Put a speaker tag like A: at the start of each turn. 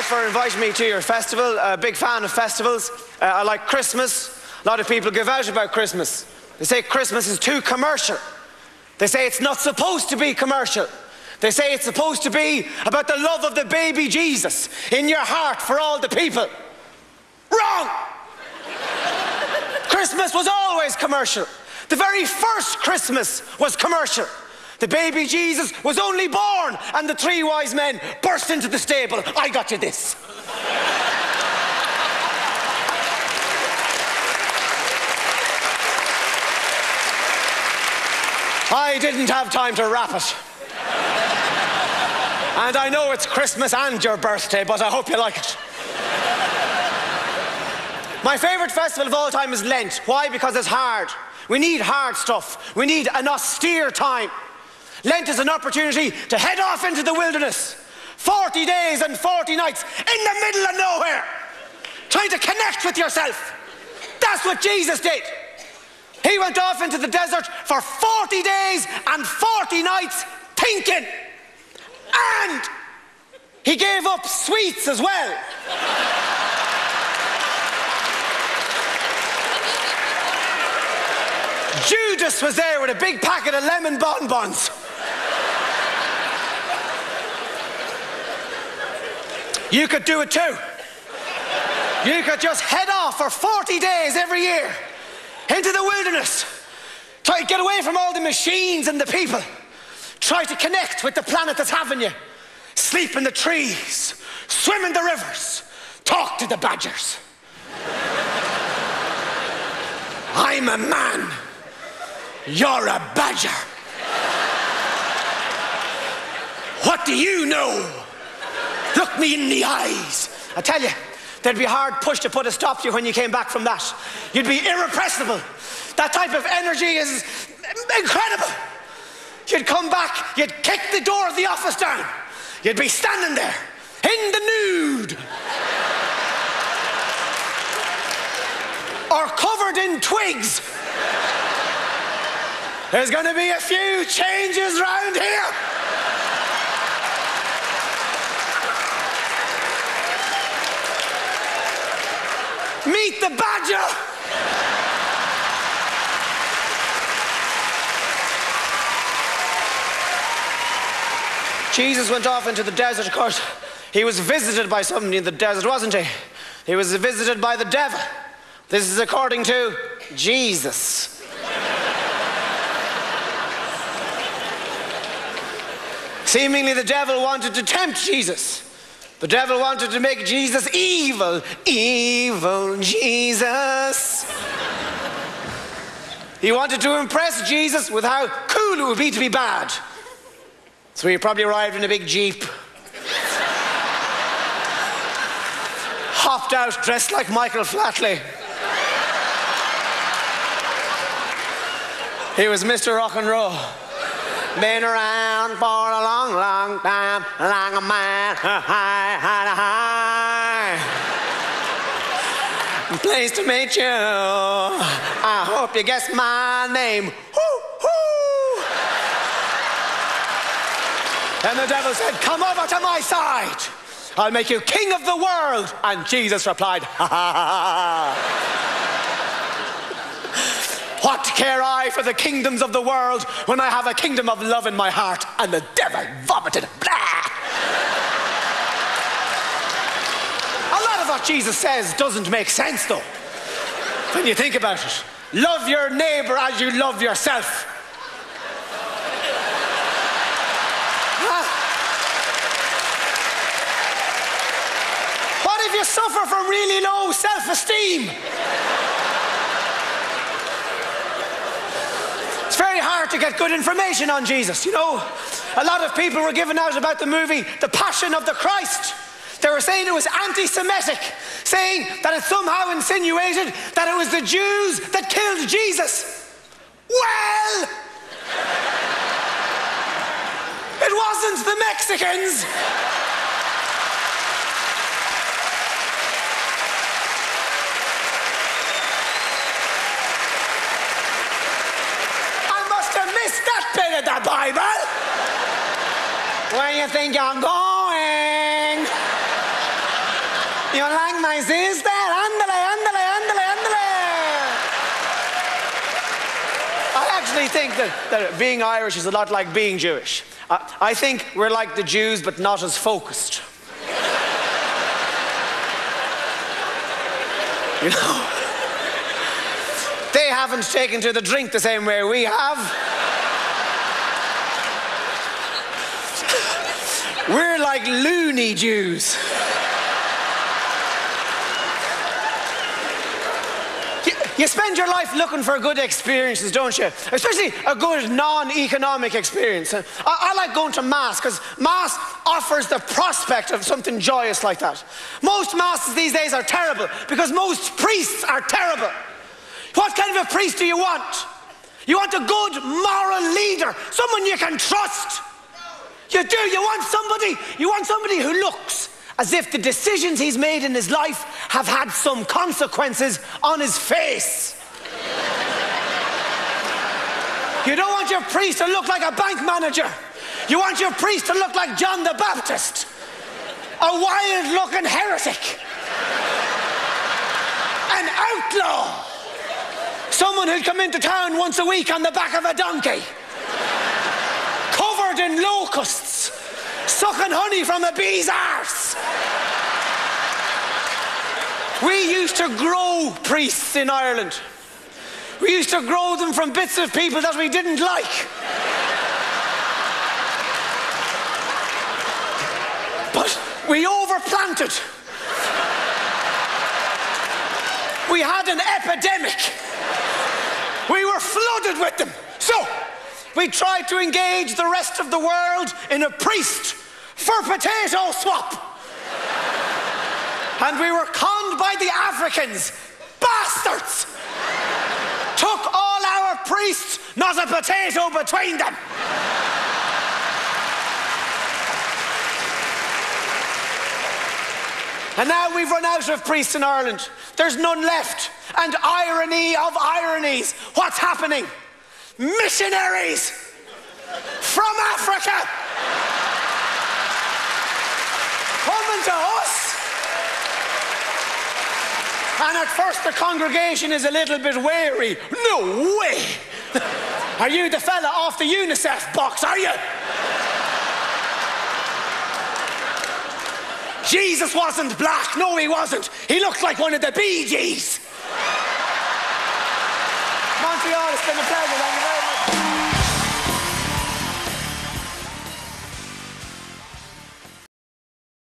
A: much for inviting me to your festival. A big fan of festivals. I like Christmas. A lot of people give out about Christmas. They say Christmas is too commercial. They say it's not supposed to be commercial. They say it's supposed to be about the love of the baby Jesus in your heart for all the people. Wrong! Christmas was always commercial. The very first Christmas was commercial. The baby Jesus was only born and the three wise men burst into the stable. I got you this. I didn't have time to wrap it. And I know it's Christmas and your birthday, but I hope you like it. My favourite festival of all time is Lent. Why? Because it's hard. We need hard stuff. We need an austere time. Lent is an opportunity to head off into the wilderness. 40 days and 40 nights in the middle of nowhere. Trying to connect with yourself. That's what Jesus did. He went off into the desert for 40 days and 40 nights thinking. And he gave up sweets as well. Judas was there with a big packet of lemon bonbons. You could do it too. You could just head off for 40 days every year into the wilderness. Try to get away from all the machines and the people. Try to connect with the planet that's having you. Sleep in the trees, swim in the rivers, talk to the badgers. I'm a man. You're a badger. What do you know? Look me in the eyes. I tell you, there'd be a hard push to put a stop to you when you came back from that. You'd be irrepressible. That type of energy is incredible. You'd come back, you'd kick the door of the office down. You'd be standing there, in the nude. Or covered in twigs. There's going to be a few changes round here. Meet the badger. Jesus went off into the desert. Of course, he was visited by somebody in the desert, wasn't he? He was visited by the devil. This is according to Jesus. Seemingly the devil wanted to tempt Jesus. The devil wanted to make Jesus evil. Evil Jesus. He wanted to impress Jesus with how cool it would be to be bad. So he probably arrived in a big Jeep. Hopped out dressed like Michael Flatley. He was Mr. Rock and Roll. Been around for a long, long time, like a man, high. Pleased to meet you. I hope you guess my name. Woo-hoo. And the devil said, come over to my side. I'll make you king of the world. And Jesus replied, ha ha ha ha. What care I for the kingdoms of the world when I have a kingdom of love in my heart? And the devil vomited. Blah! A lot of what Jesus says doesn't make sense, though, when you think about it. Love your neighbor as you love yourself. What if you suffer from really low self-esteem? It's very hard to get good information on Jesus, you know. A lot of people were giving out about the movie The Passion of the Christ. They were saying it was anti-Semitic, saying that it somehow insinuated that it was the Jews that killed Jesus. Well, it wasn't the Mexicans. That bit of the Bible. Where you think you're going? You like my sister? Ándale, ándale, ándale, ándale. I actually think that being Irish is a lot like being Jewish. I think we're like the Jews, but not as focused. You know? They haven't taken to the drink the same way we have. We're like loony Jews. You spend your life looking for good experiences, don't you? Especially a good non-economic experience. I like going to Mass, because Mass offers the prospect of something joyous like that. Most Masses these days are terrible, because most priests are terrible. What kind of a priest do you want? You want a good moral leader, someone you can trust. You do. You want somebody who looks as if the decisions he's made in his life have had some consequences on his face. You don't want your priest to look like a bank manager. You want your priest to look like John the Baptist, a wild-looking heretic, an outlaw, someone who'd come into town once a week on the back of a donkey, covered in locusts, sucking honey from a bee's arse. We used to grow priests in Ireland. We used to grow them from bits of people that we didn't like. But we overplanted. We had an epidemic. We were flooded with them. So we tried to engage the rest of the world in a priest for potato swap. And we were conned by the Africans. Bastards! Took all our priests, not a potato between them. And now we've run out of priests in Ireland. There's none left. And irony of ironies, what's happening? Missionaries from Africa coming to us. And at first the congregation is a little bit wary. No way! Are you the fella off the UNICEF box, are you? Jesus wasn't black. No, he wasn't. He looked like one of the Bee Gees. Montreal, it's been a pleasure. Thank you very much.